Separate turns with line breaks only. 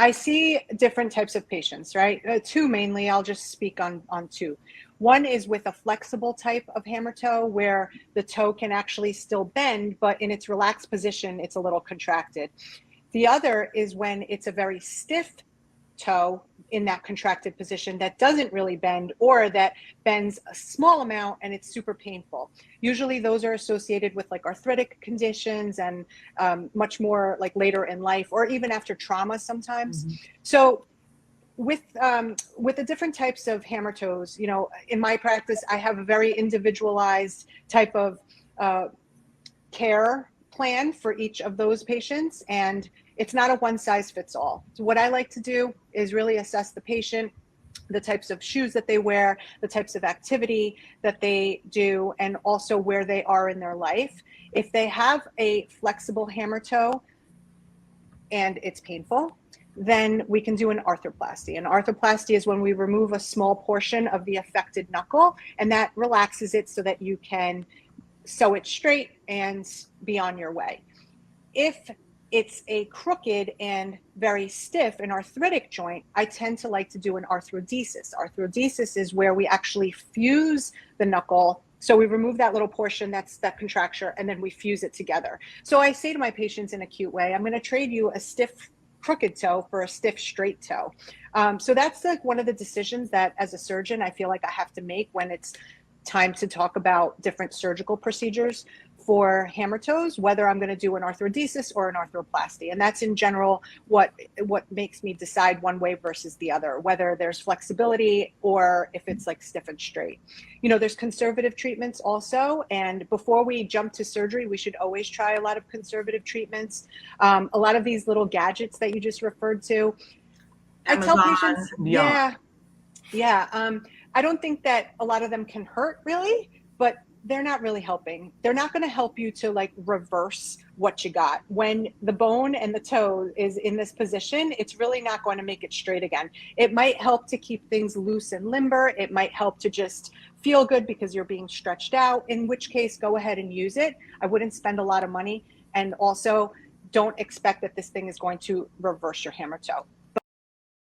I see different types of patients, right? Two mainly, I'll just speak on two. One is with a flexible type of hammer toe where the toe can actually still bend, but in its relaxed position, it's a little contracted. The other is when it's a very stiff toe in that contracted position that doesn't really bend, or that bends a small amount and it's super painful. Usually those are associated with like arthritic conditions and much more like later in life, or even after trauma sometimes.
Mm-hmm.
So with the different types of hammer toes, you know, in my practice, I have a very individualized type of care plan for each of those patients, and it's not a one size fits all. So what I like to do is really assess the patient, the types of shoes that they wear, the types of activity that they do, and also where they are in their life. If they have a flexible hammer toe and it's painful, then we can do an arthroplasty. An arthroplasty is when we remove a small portion of the affected knuckle, and that relaxes it so that you can sew it straight and be on your way. If it's a crooked and very stiff and arthritic joint, I tend to like to do an arthrodesis. Arthrodesis is where we actually fuse the knuckle. So we remove that little portion, that's that contracture, and then we fuse it together. So I say to my patients in a cute way, I'm going to trade you a stiff crooked toe for a stiff straight toe. So that's like one of the decisions that as a surgeon, I feel like I have to make when it's time to talk about different surgical procedures for hammer toes, whether I'm going to do an arthrodesis or an arthroplasty. And that's in general what makes me decide one way versus the other, whether there's flexibility or if it's like stiff and straight. You know, there's conservative treatments also. And before we jump to surgery, we should always try a lot of conservative treatments. A lot of these little gadgets that you just referred to,
Amazon,
I tell patients, I don't think that a lot of them can hurt really, but they're not really helping. They're not going to help you to like reverse what you got. When the bone and the toe is in this position, it's really not going to make it straight again. It might help to keep things loose and limber. It might help to just feel good because you're being stretched out, in which case go ahead and use it. I wouldn't spend a lot of money. And also don't expect that this thing is going to reverse your hammer toe.